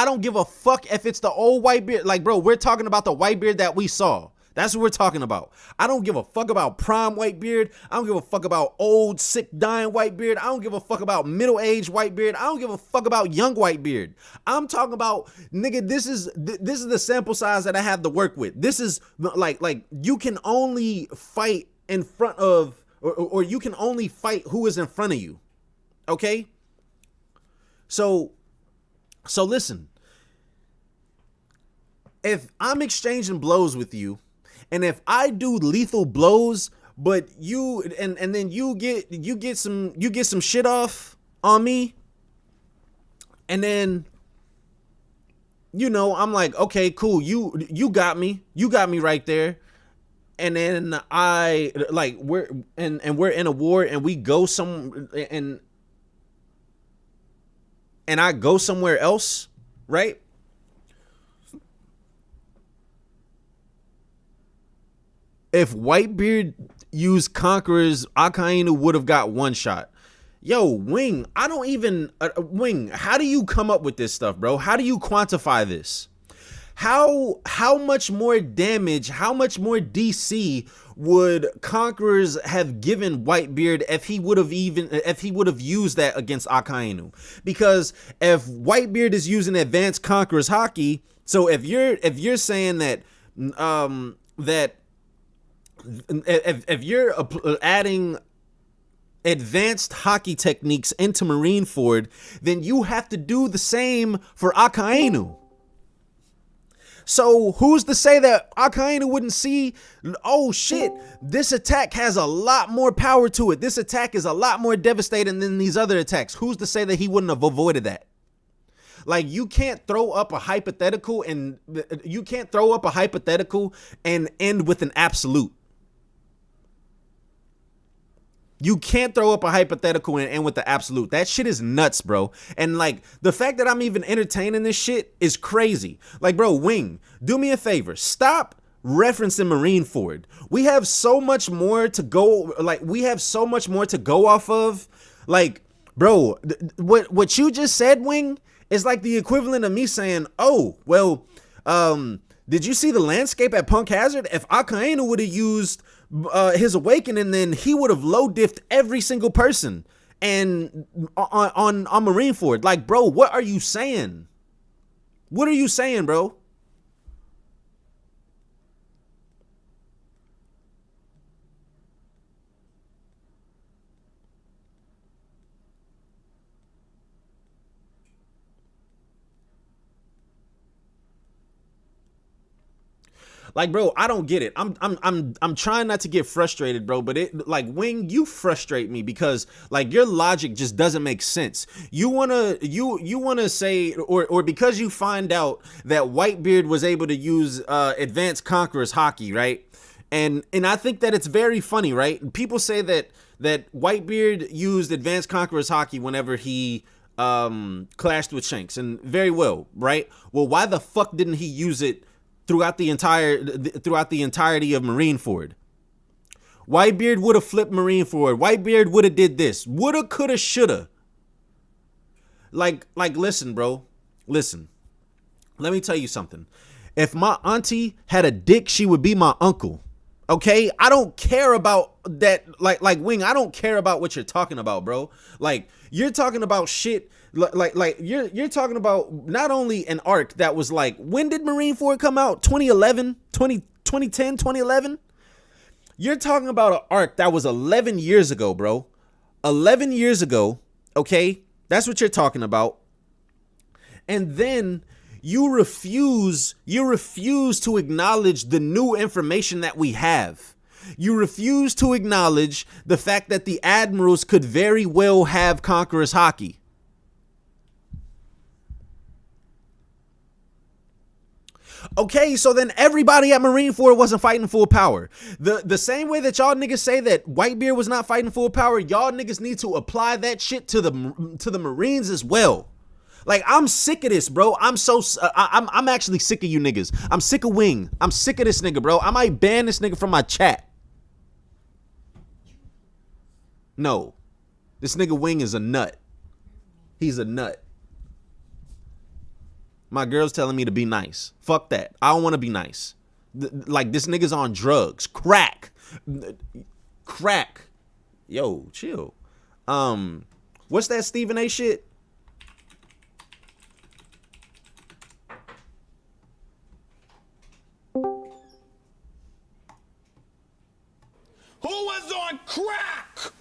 don't give a fuck if it's the old Whitebeard. Like, bro, we're talking about the Whitebeard that we saw. That's what we're talking about. I don't give a fuck about prime Whitebeard. I don't give a fuck about old, sick, dying Whitebeard. I don't give a fuck about middle-aged Whitebeard. I don't give a fuck about young Whitebeard. I'm talking about, nigga, this is the sample size that I have to work with. This is like you can only fight in front of, or you can only fight who is in front of you. Okay? So listen. If I'm exchanging blows with you, and if I do lethal blows, but you and then you get some shit off on me, and then, you know, I'm like, okay, cool, you got me right there, and then I like we're in a war, and we go and I go somewhere else, right? If Whitebeard used Conquerors, Akainu would have got one shot. Yo, Wing, I don't even... Wing, how do you come up with this stuff, bro? How do you quantify this? How much more damage, how much more DC would Conquerors have given Whitebeard if he would have used that against Akainu? Because if Whitebeard is using advanced Conquerors Haki, so if you're saying that if you're adding advanced hockey techniques into Marineford, then you have to do the same for Akainu. So who's to say that Akainu wouldn't see, oh shit, this attack has a lot more power to it. This attack is a lot more devastating than these other attacks. Who's to say that he wouldn't have avoided that? Like, you can't throw up a hypothetical and end with an absolute. You can't throw up a hypothetical and end with the absolute. That shit is nuts, bro. And like, the fact that I'm even entertaining this shit is crazy. Like, bro, Wing, do me a favor. Stop referencing Marineford. We have so much more to go. Like, we have so much more to go off of. Like, bro, what you just said, Wing, is like the equivalent of me saying, oh, well, did you see the landscape at Punk Hazard? If Akainu would have used his awakening, then he would have low diffed every single person and on Marineford. Like, bro, what are you saying? What are you saying, bro? Like, bro, I don't get it. I'm trying not to get frustrated, bro, but it, like, Wing, you frustrate me because like your logic just doesn't make sense. You wanna say, or because you find out that Whitebeard was able to use advanced Conquerors Haki, right? And I think that it's very funny, right? People say that Whitebeard used advanced Conquerors Haki whenever he clashed with Shanks, and very well, right? Well, why the fuck didn't he use it throughout the entirety of Marineford? Whitebeard would have flipped Marineford. Whitebeard would have did this. Woulda, coulda, shoulda. Like, listen, bro. Listen. Let me tell you something. If my auntie had a dick, she would be my uncle. Okay? I don't care about that. Like Wing, I don't care about what you're talking about, bro. Like, you're talking about shit. Like you're talking about not only an arc that was like, when did Marineford come out? 2011? 2010, 2011? You're talking about an arc that was 11 years ago, bro. 11 years ago, okay? That's what you're talking about. And then you refuse to acknowledge the new information that we have. You refuse to acknowledge the fact that the Admirals could very well have Conqueror's Haki. Okay, so then everybody at Marineford wasn't fighting full power. The same way that y'all niggas say that Whitebeard was not fighting full power, y'all niggas need to apply that shit to the Marines as well. Like, I'm sick of this, bro. I'm actually sick of you niggas. I'm sick of Wing. I'm sick of this nigga, bro. I might ban this nigga from my chat. No. This nigga Wing is a nut. He's a nut. My girl's telling me to be nice. Fuck that. I don't want to be nice. Like, this nigga's on drugs. Crack. Yo, chill. What's that Stephen A shit? Who was on crack?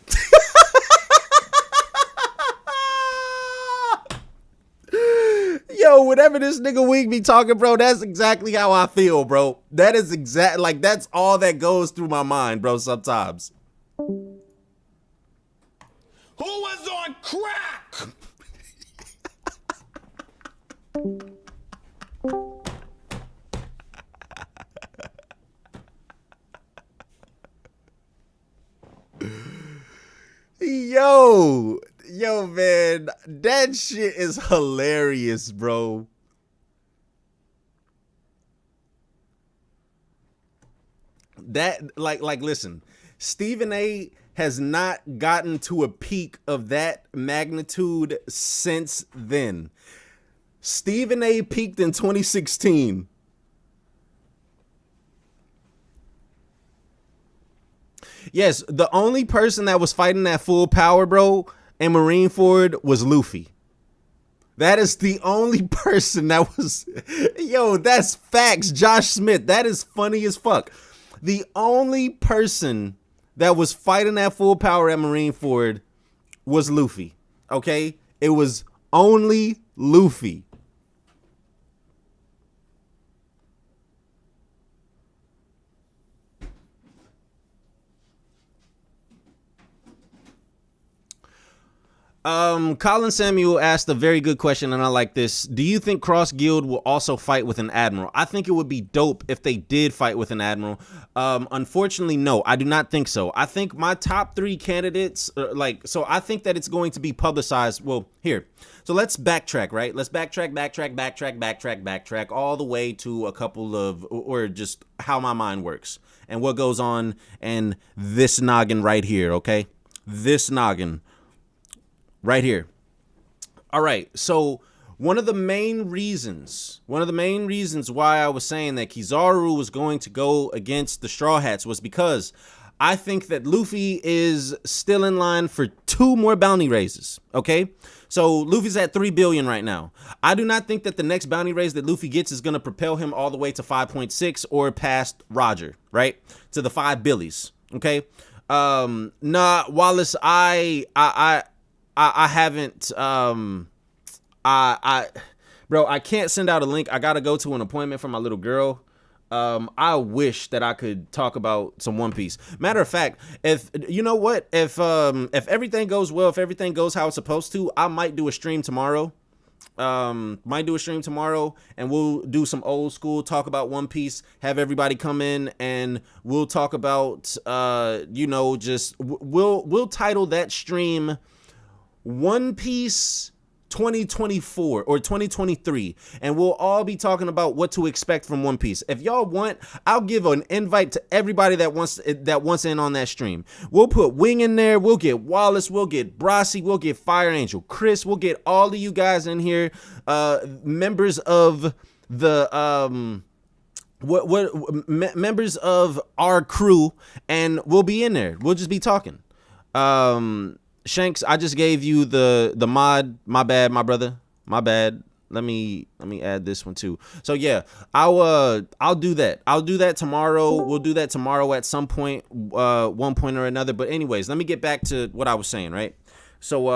Yo, whatever this nigga Wing be talking, bro, that's exactly how I feel, bro. That is like, that's all that goes through my mind, bro, sometimes. Who was on crack? Yo, man, that shit is hilarious, bro. That, like, listen, Stephen A has not gotten to a peak of that magnitude since then. Stephen A peaked in 2016. Yes, the only person that was fighting at full power, bro, in Marineford was Luffy. That is the only person that was... Yo, that's facts, Josh Smith. That is funny as fuck. The only person that was fighting at full power at Marineford was Luffy, okay? It was only Luffy. Colin Samuel asked a very good question, and I like this. Do you think Cross Guild will also fight with an Admiral? I think it would be dope if they did fight with an Admiral. Unfortunately, no, I do not think so. I think my top 3 candidates, so I think that it's going to be publicized. Well, here. So let's backtrack, right? Let's backtrack all the way to a couple of, or just how my mind works and what goes on in this noggin right here, okay? This noggin. Right here. All right. So one of the main reasons why I was saying that Kizaru was going to go against the Straw Hats was because I think that Luffy is still in line for 2 more bounty raises. Okay. So Luffy's at 3 billion right now. I do not think that the next bounty raise that Luffy gets is going to propel him all the way to 5.6 or past Roger, right? To the 5 billies. Okay. Nah, Wallace, I haven't, bro, I can't send out a link. I got to go to an appointment for my little girl. I wish that I could talk about some One Piece. Matter of fact, if, you know what, if everything goes well, if everything goes how it's supposed to, I might do a stream tomorrow. And we'll do some old school talk about One Piece, have everybody come in and we'll talk about, we'll title that stream One Piece 2024 or 2023, and we'll all be talking about what to expect from One Piece. If y'all want, I'll give an invite to everybody that wants in on that stream. We'll put Wing in there. We'll get Wallace. We'll get Brasi. We'll get Fire Angel, Chris. We'll get all of you guys in here, members of the members of our crew, and we'll be in there. We'll just be talking. Shanks, I just gave you the mod. My bad, my brother. My bad. Let me add this one too. So yeah, I'll do that. I'll do that tomorrow. We'll do that tomorrow at some point, one point or another. But anyways, let me get back to what I was saying, right? So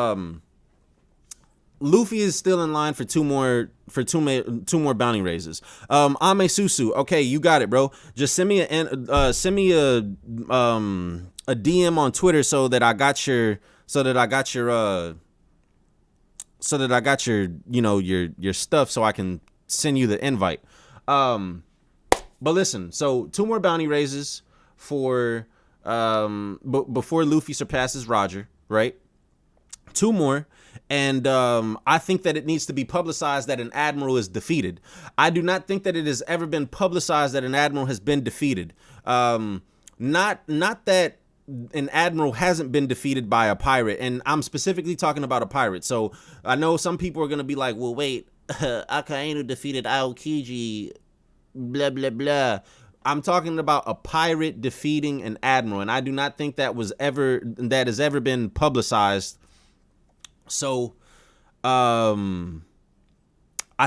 Luffy is still in line for two more bounty raises. Ame Susu, okay, you got it, bro. Just send me a DM on Twitter so that I got your your stuff so I can send you the invite. But listen, so 2 more bounty raises for before Luffy surpasses Roger, right? 2 more. And I think that it needs to be publicized that an admiral is defeated. I do not think that it has ever been publicized that an admiral has been defeated. Not that an admiral hasn't been defeated by a pirate, and I'm specifically talking about a pirate. So I know some people are gonna be like, well, wait, Akainu defeated Aokiji, blah blah blah. I'm talking about a pirate defeating an admiral, and I do not think that has ever been publicized. So I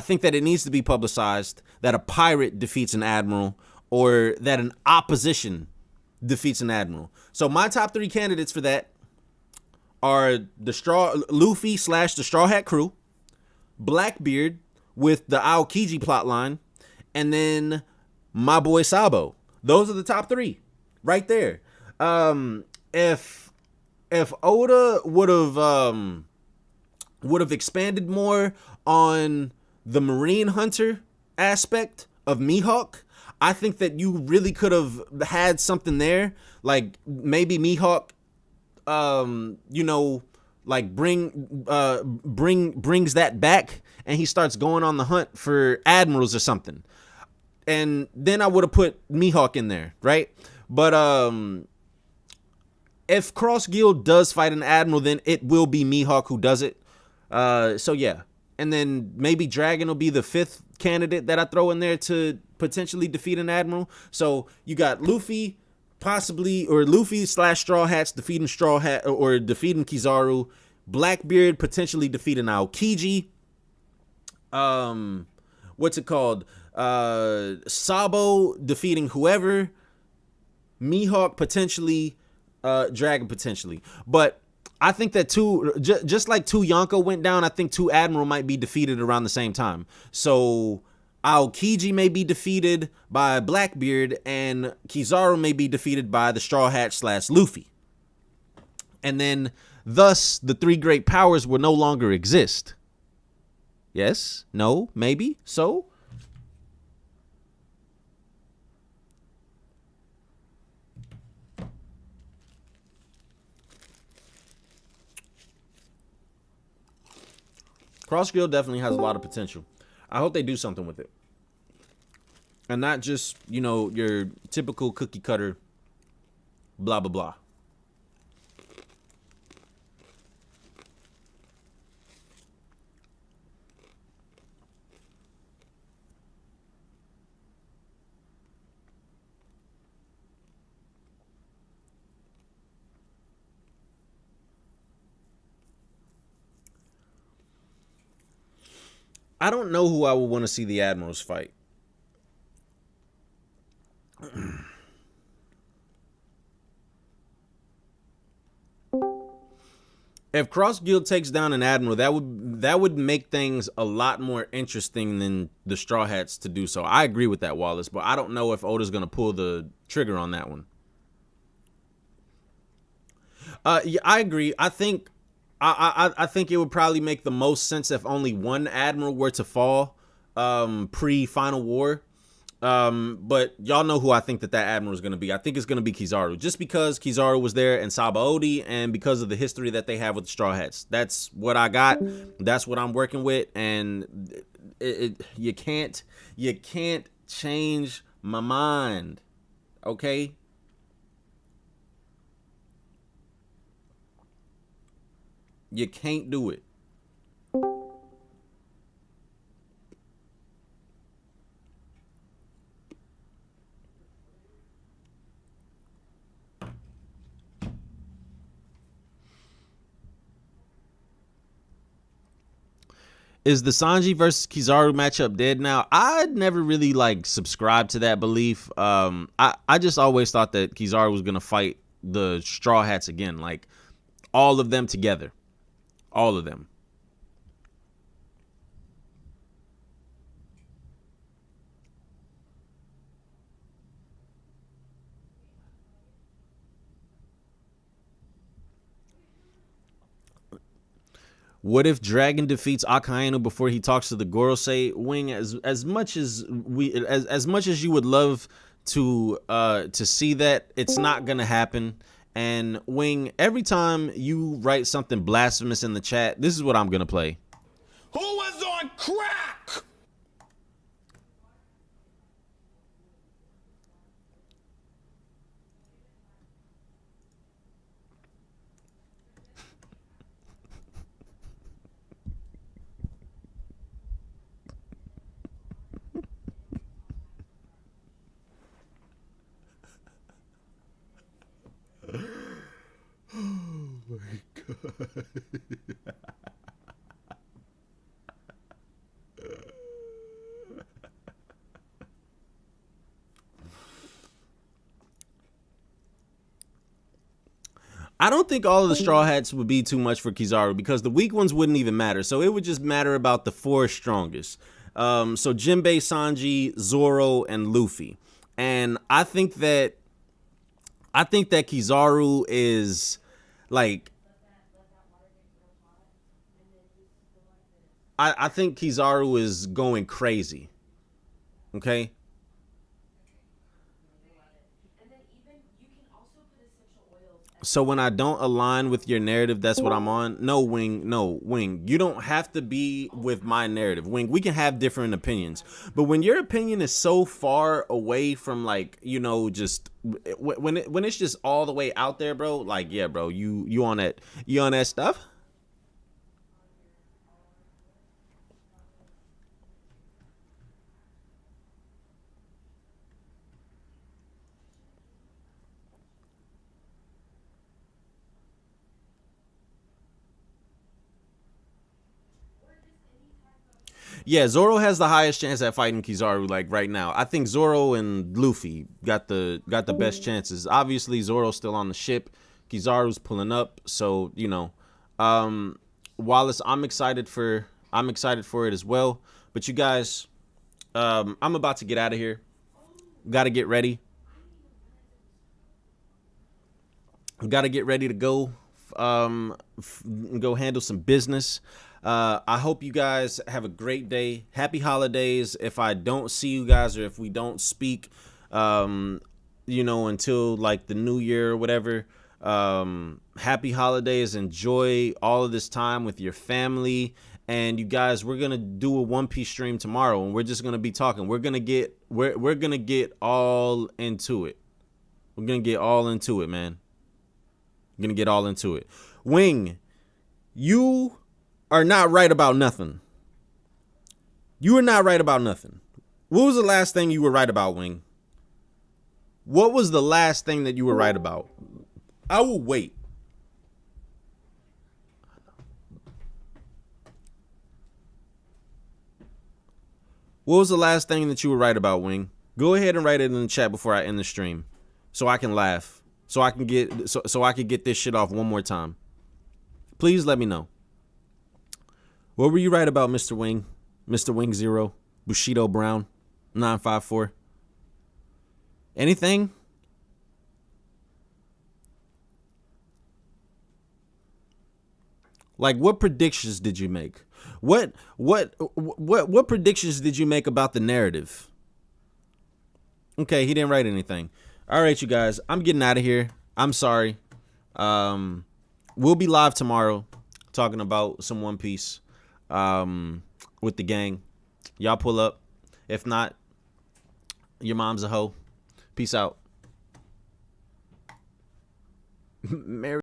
think that it needs to be publicized that a pirate defeats an admiral, or that an opposition defeats an admiral. So my top 3 candidates for that are Luffy / the Straw Hat Crew, Blackbeard with the Aokiji plotline, and then my boy Sabo. Those are the top 3 right there. If Oda would have expanded more on the Marine Hunter aspect of Mihawk, I think that you really could have had something there. Like maybe Mihawk, brings that back, and he starts going on the hunt for admirals or something. And then I would have put Mihawk in there, right? But if Cross Guild does fight an admiral, then it will be Mihawk who does it. So yeah, and then maybe Dragon will be the 5th candidate that I throw in there to potentially defeat an admiral. So you got Luffy, possibly, or Luffy / Straw Hats defeating Straw Hat or defeating Kizaru, Blackbeard potentially defeating Aokiji. What's it called? Sabo defeating whoever, Mihawk potentially, Dragon potentially. But I think that just like 2 Yonko went down, I think 2 Admiral might be defeated around the same time. So Aokiji may be defeated by Blackbeard, and Kizaru may be defeated by the Straw Hat / Luffy. And then, thus, the 3 great powers will no longer exist. Yes? No? Maybe? So? Cross Guild definitely has a lot of potential. I hope they do something with it. And not just, your typical cookie cutter, blah, blah, blah. I don't know who I would want to see the Admirals fight. If Cross Guild takes down an Admiral, that would make things a lot more interesting than the Straw Hats to do so. I agree with that, Wallace, but I don't know if Oda's going to pull the trigger on that one. Yeah, I agree. I think it would probably make the most sense if only one admiral were to fall pre-Final War. But y'all know who I think that Admiral is going to be. I think it's going to be Kizaru, just because Kizaru was there and Sabaody, and because of the history that they have with the Straw Hats. That's what I got. That's what I'm working with, and you can't change my mind, okay? You can't do it. Is the Sanji versus Kizaru matchup dead now? I never really like subscribed to that belief. I just always thought that Kizaru was gonna fight the Straw Hats again, like all of them together, all of them. What if Dragon defeats Akainu before he talks to the Gorosei? Wing, as much as you would love to see that, it's not gonna happen. And Wing, every time you write something blasphemous in the chat, this is what I'm gonna play. Who was on crack? I don't think all of the Straw Hats would be too much for Kizaru, because the weak ones wouldn't even matter. So it would just matter about the 4 strongest. So Jinbei, Sanji, Zoro, and Luffy. And I think that Kizaru is like, I think Kizaru is going crazy. Okay? So when I don't align with your narrative, that's what I'm on. No, Wing. You don't have to be with my narrative. Wing, we can have different opinions. But when your opinion is so far away from, like, you know, just when it's just all the way out there, bro, like, yeah, bro, you on that stuff? Yeah, Zoro has the highest chance at fighting Kizaru, like, right now. I think Zoro and Luffy got the best chances. Obviously, Zoro's still on the ship. Kizaru's pulling up, so, you know. Wallace, I'm excited for it as well. But you guys, I'm about to get out of here. Got to get ready. Got to get ready to go. Go handle some business. I hope you guys have a great day. Happy holidays. If I don't see you guys, or if we don't speak, you know, until like the new year or whatever, happy holidays. Enjoy all of this time with your family. And you guys, we're gonna do a One Piece stream tomorrow, and we're just gonna be talking. We're gonna get all into it. We're gonna get all into it, man. We're gonna get all into it. Wing, you are not right about nothing. You are not right about nothing. What was the last thing you were right about, Wing? What was the last thing that you were right about? I will wait. What was the last thing that you were right about, Wing? Go ahead and write it in the chat before I end the stream, so I can laugh, so I can get this shit off one more time. Please let me know. What were you right about, Mr. Wing? Mr. Wing Zero, Bushido Brown, 954. Anything? Like, what predictions did you make? What predictions did you make about the narrative? Okay, he didn't write anything. All right, you guys. I'm getting out of here. I'm sorry. We'll be live tomorrow talking about some One Piece with the gang. Y'all pull up. If not, your mom's a hoe. Peace out. Merry